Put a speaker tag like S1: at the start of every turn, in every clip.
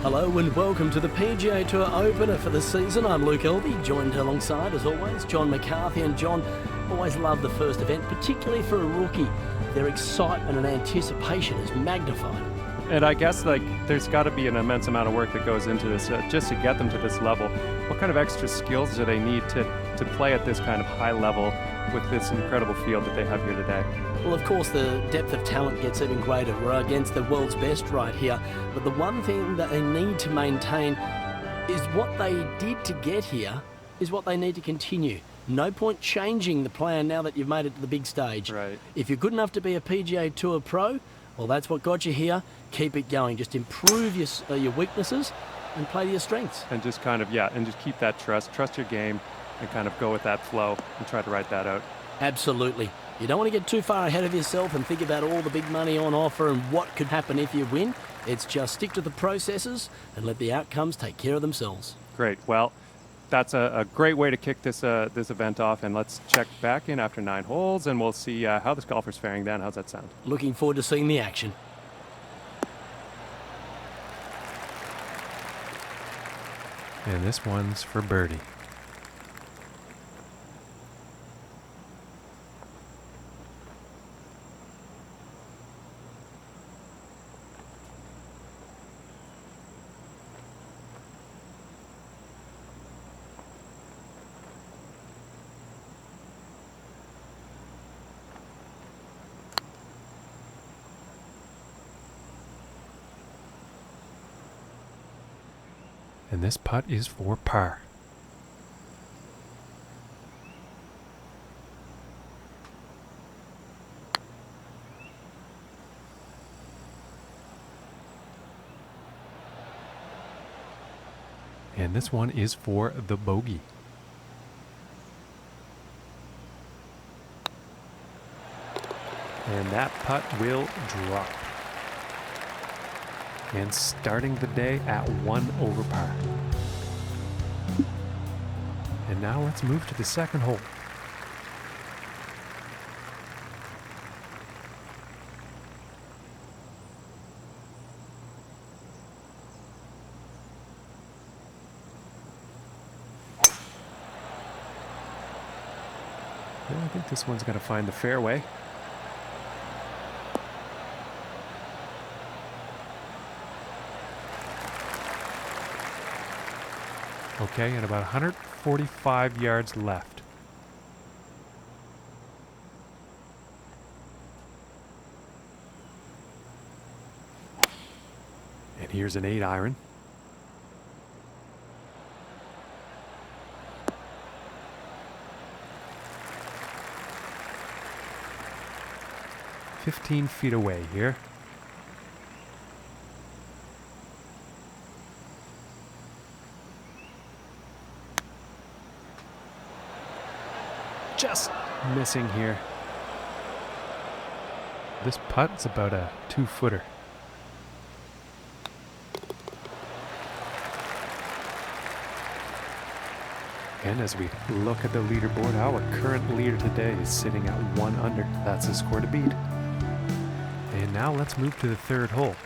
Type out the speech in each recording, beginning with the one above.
S1: Hello and welcome to the PGA Tour opener for the season. I'm Luke Elvey, joined alongside, as always, John McCarthy. And John, always love the first event, particularly for a rookie. Their excitement and anticipation is magnified.
S2: And I guess there's got to be an immense amount of work that goes into this just to get them to this level. What kind of extra skills do they need to play at this kind of high level with this incredible field that they have here today?
S1: Well, of course, the depth of talent gets even greater. We're against the world's best right here. But the one thing that they need to maintain is what they did to get here is what they need to continue. No point changing the plan now that you've made it to the big stage.
S2: Right.
S1: If you're good enough to be a PGA Tour pro, well, that's what got you here. Keep it going. Just improve your weaknesses and play to your strengths.
S2: And just kind of, and just keep that trust your game, and kind of go with that flow and try to write that out.
S1: Absolutely. You don't want to get too far ahead of yourself and think about all the big money on offer and what could happen if you win. It's just stick to the processes and let the outcomes take care of themselves.
S2: Great. Well, that's a great way to kick this event off. And let's check back in after 9 holes, and we'll see how this golfer's faring then. How's that sound?
S1: Looking forward to seeing the action.
S3: And this one's for birdie. And this putt is for par. And this one is for the bogey. And that putt will drop. And starting the day at 1 over par. And now let's move to the second hole. Well, I think this one's going to find the fairway. Okay, and about 145 yards left. And here's an 8-iron. "15 feet away here. Just missing here. This putt's about a 2-footer. And as we look at the leaderboard, our current leader today is sitting at 1 under. That's the score to beat. And now let's move to the third hole.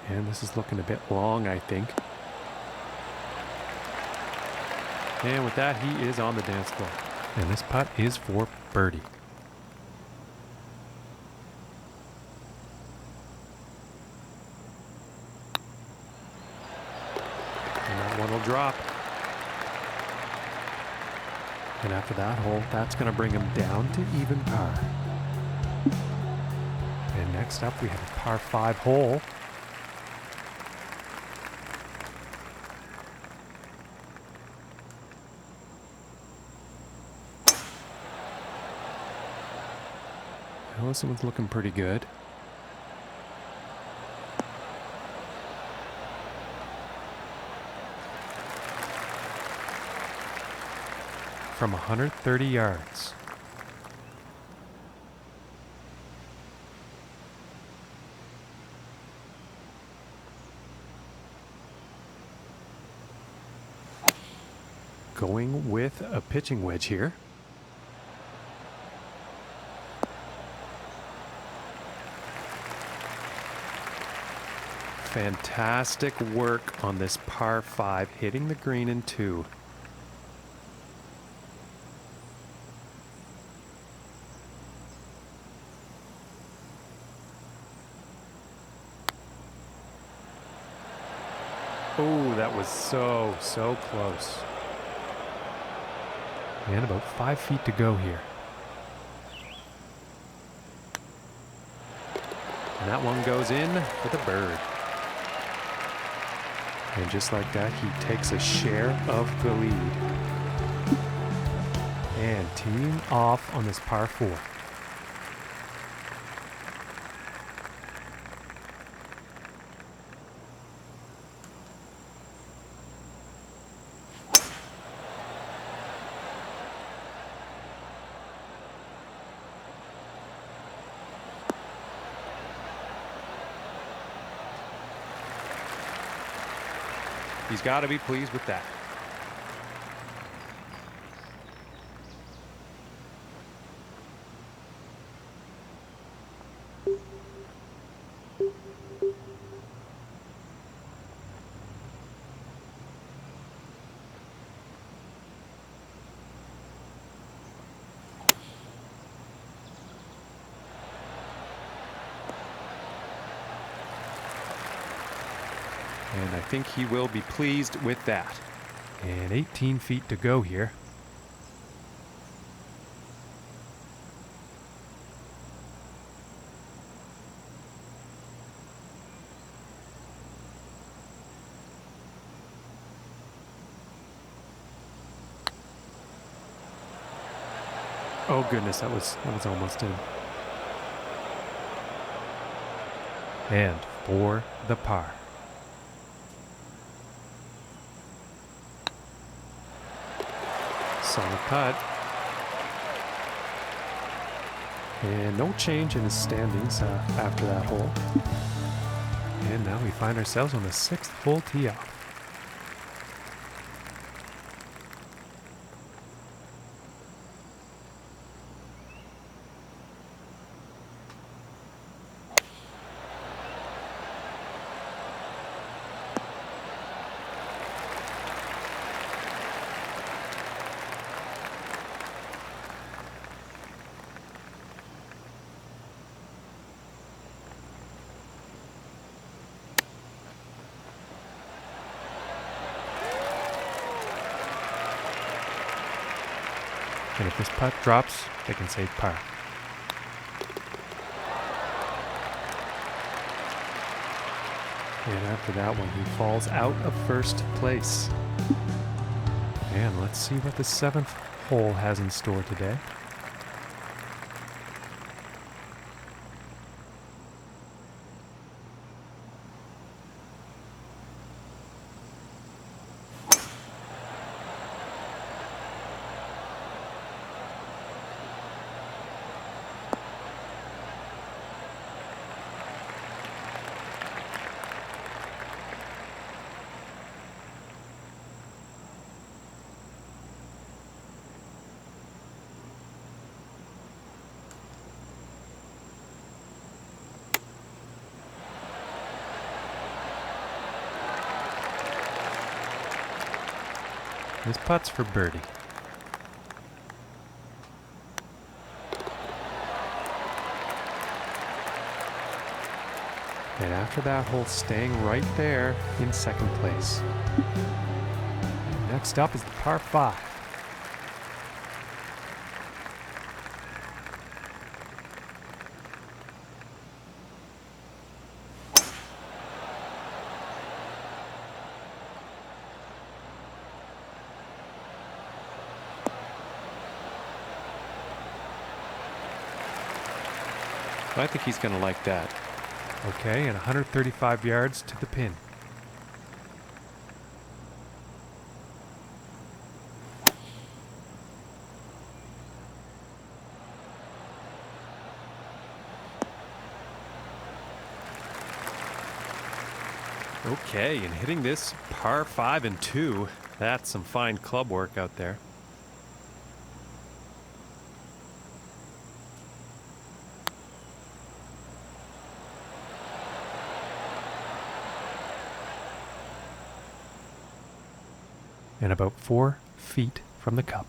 S3: And this is looking a bit long, I think. And with that, he is on the dance floor. And this putt is for birdie. And that one will drop. And after that hole, that's going to bring him down to even par. And next up, we have a par 5 hole. Oh, this one's looking pretty good. From 130 yards. Going with a pitching wedge here. Fantastic work on this par 5, hitting the green in 2. Oh, that was so close. And about 5 feet to go here. And that one goes in for the bird. And just like that, he takes a share of the lead. And teeing off on this par 4. He's got to be pleased with that. And I think he will be pleased with that. And 18 feet to go here. Oh goodness, that was almost in. And for the par. Solid putt. And no change in the standings after that hole. And now we find ourselves on the 6th hole tee off. And if this putt drops, they can save par. And after that one, he falls out of first place. And let's see what the 7th hole has in store today. This putt's for birdie. And after that hole, staying right there in second place. Next up is the par 5.
S2: I think he's going to like that.
S3: Okay, and 135 yards to the pin.
S2: Okay, and hitting this par 5 and 2, that's some fine club work out there.
S3: And about 4 feet from the cup.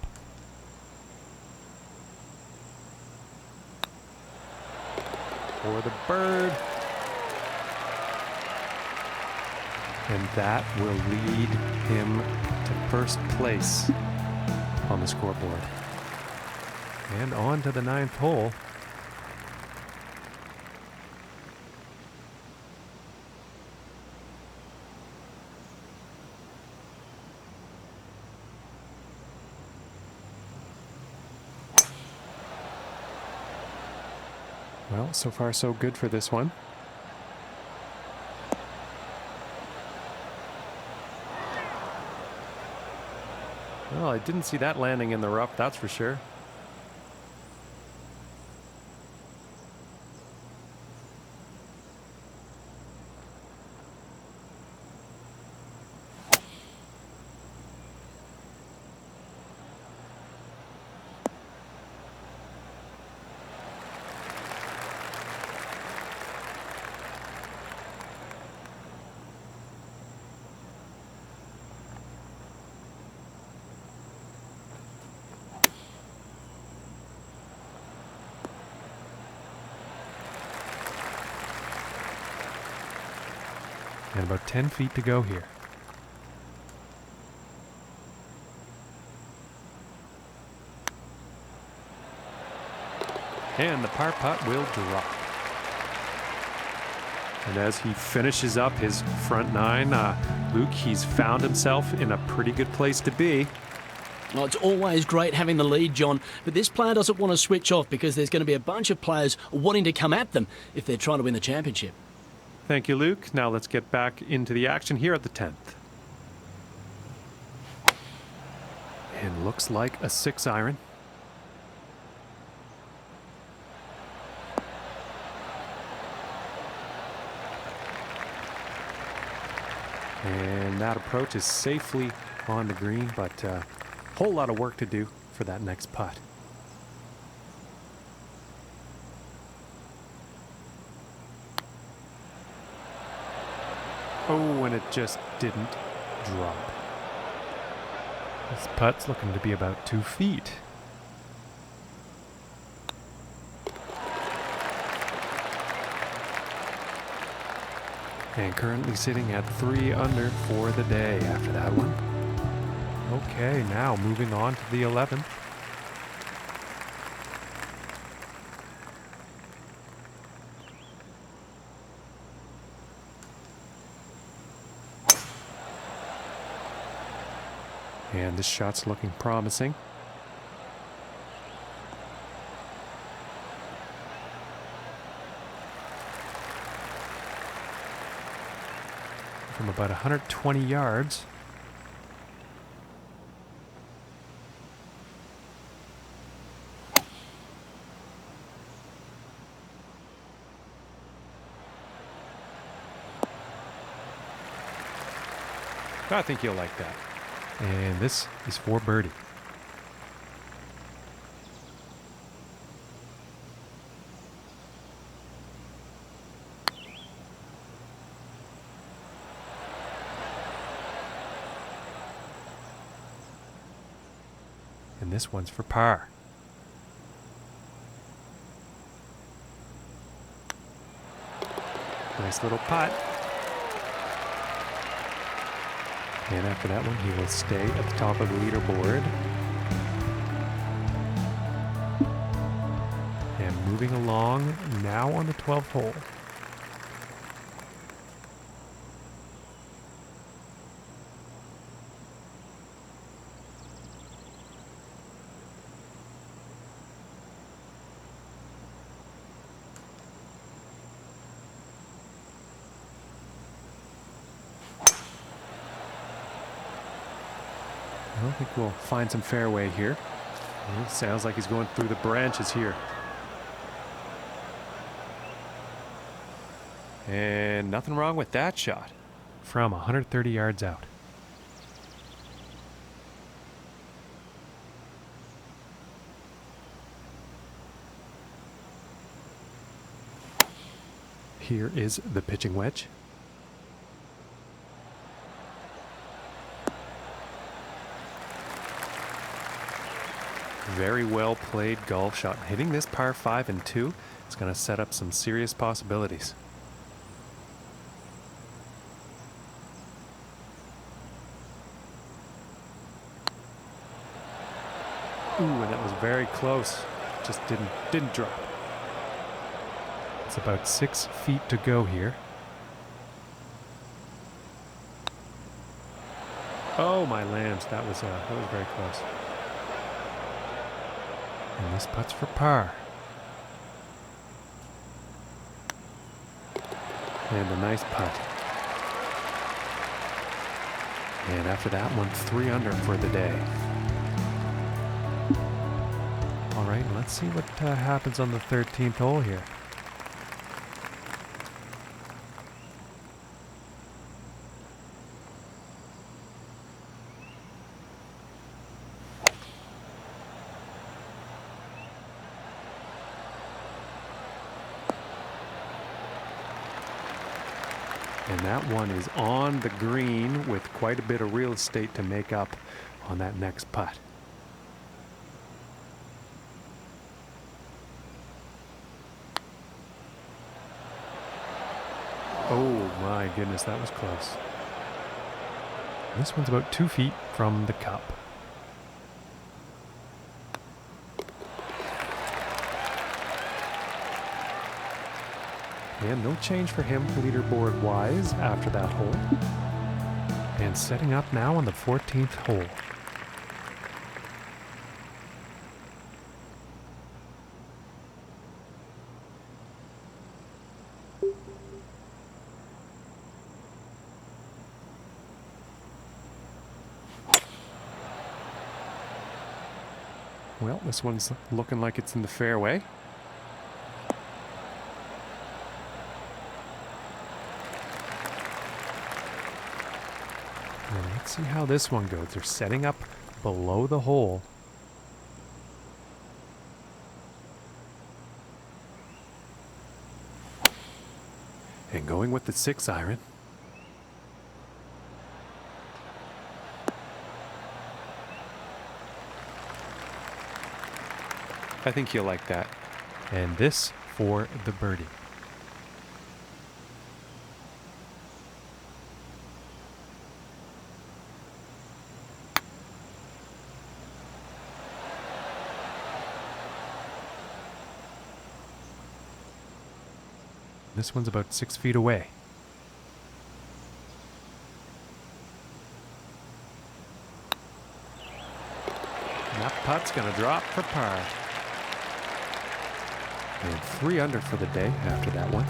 S2: For the bird.
S3: And that will lead him to first place on the scoreboard. And on to the 9th hole. Well, so far so good for this one.
S2: Well, I didn't see that landing in the rough, that's for sure.
S3: And about 10 feet to go here.
S2: And the par putt will drop. And as he finishes up his front 9, Luke, he's found himself in a pretty good place to be.
S1: Well, it's always great having the lead, John, but this player doesn't want to switch off because there's going to be a bunch of players wanting to come at them if they're trying to win the championship.
S2: Thank you, Luke. Now let's get back into the action here at the 10th.
S3: And looks like a 6-iron. And that approach is safely on the green, but a whole lot of work to do for that next putt. Oh, and it just didn't drop. This putt's looking to be about 2 feet. And currently sitting at 3 under for the day after that one. Okay, now moving on to the 11th. And this shot's looking promising. From about 120 yards.
S2: I think you'll like that.
S3: And this is for birdie. And this one's for par. Nice little putt. And after that one, he will stay at the top of the leaderboard. And moving along, now on the 12th hole. I think we'll find some fairway here. It sounds like he's going through the branches here. And nothing wrong with that shot from 130 yards out. Here is the pitching wedge. Very well played golf shot. Hitting this par 5 and 2, it's going to set up some serious possibilities. Ooh, and that was very close. Just didn't drop. It's about 6 feet to go here. Oh my lambs, that was very close. And this putt's for par. And a nice putt. And after that one, 3 under for the day. All right, let's see what happens on the 13th hole here. And that one is on the green with quite a bit of real estate to make up on that next putt. Oh my goodness, that was close. This one's about 2 feet from the cup. And no change for him leaderboard-wise after that hole. And setting up now on the 14th hole. Well, this one's looking like it's in the fairway. And let's see how this one goes. They're setting up below the hole. And going with the 6 iron. I think you'll like that. And this for the birdie. This one's about 6 feet away. And that putt's gonna drop for par. And 3 under for the day after that one.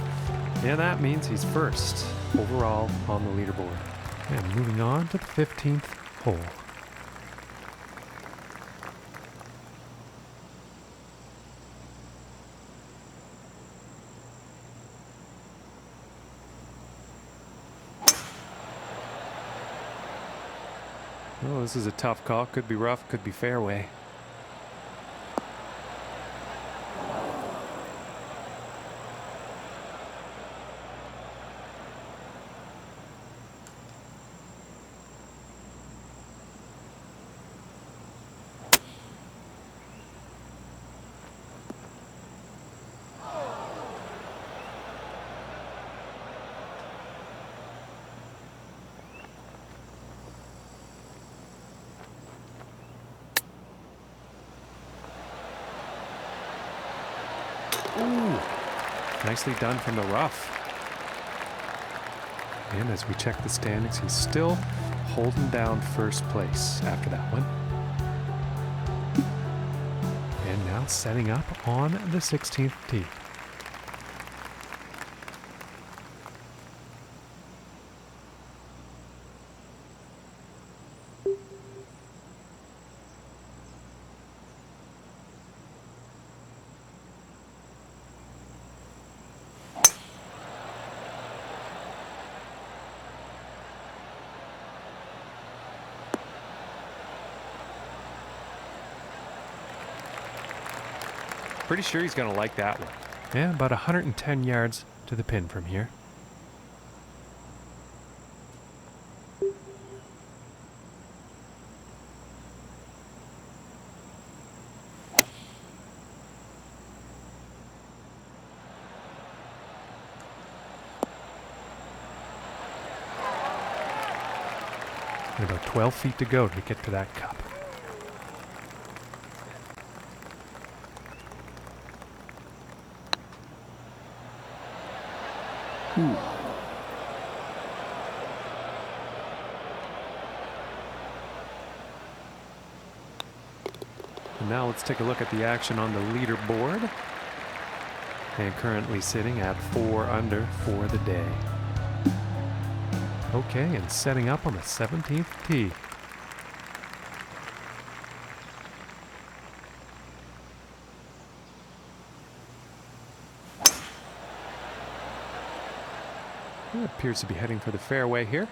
S3: And that means he's first overall on the leaderboard. And moving on to the 15th hole. Oh, this is a tough call. Could be rough, could be fairway. Nicely done from the rough. And as we check the standings, he's still holding down first place after that one. And now setting up on the 16th tee. Pretty sure he's going to like that one. Yeah, about 110 yards to the pin from here. And about 12 feet to go to get to that cup. And now let's take a look at the action on the leaderboard. And currently sitting at 4 under for the day. Okay, and setting up on the 17th tee. It appears to be heading for the fairway here.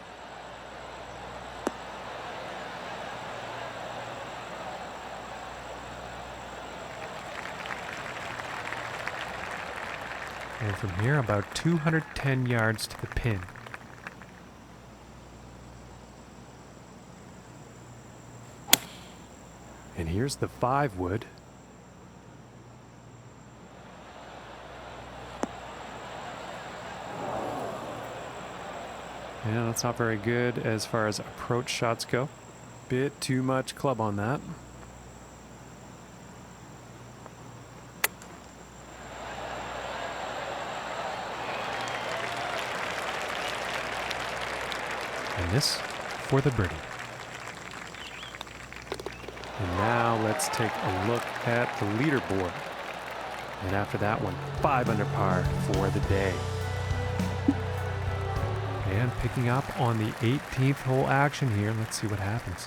S3: And from here, about 210 yards to the pin. And here's the 5-wood. Yeah, that's not very good as far as approach shots go. Bit too much club on that. And this for the birdie. And now let's take a look at the leaderboard. And after that one, 5 under par for the day. And picking up on the 18th hole action here. Let's see what happens.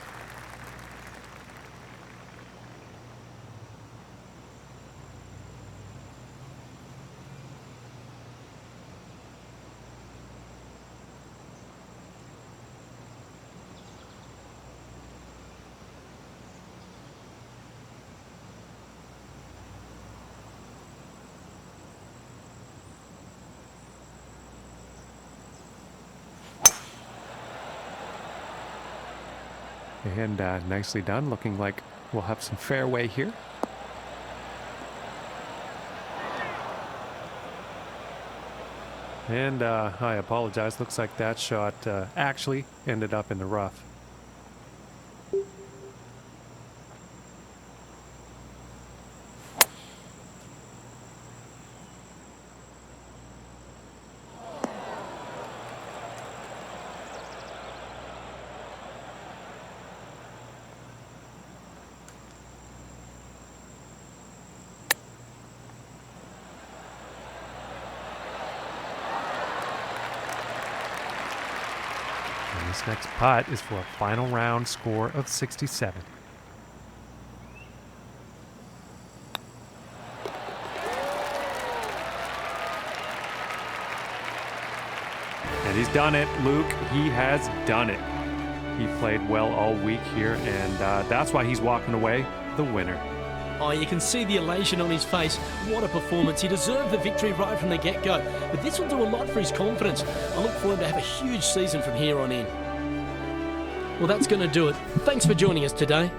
S3: And nicely done, looking like we'll have some fairway here. And I apologize, looks like that shot actually ended up in the rough. This next putt is for a final round score of 67. And he's done it, Luke. He has done it. He played well all week here, and that's why he's walking away the winner.
S1: Oh, you can see the elation on his face. What a performance. He deserved the victory right from the get-go. But this will do a lot for his confidence. I look for him to have a huge season from here on in. Well, that's going to do it. Thanks for joining us today.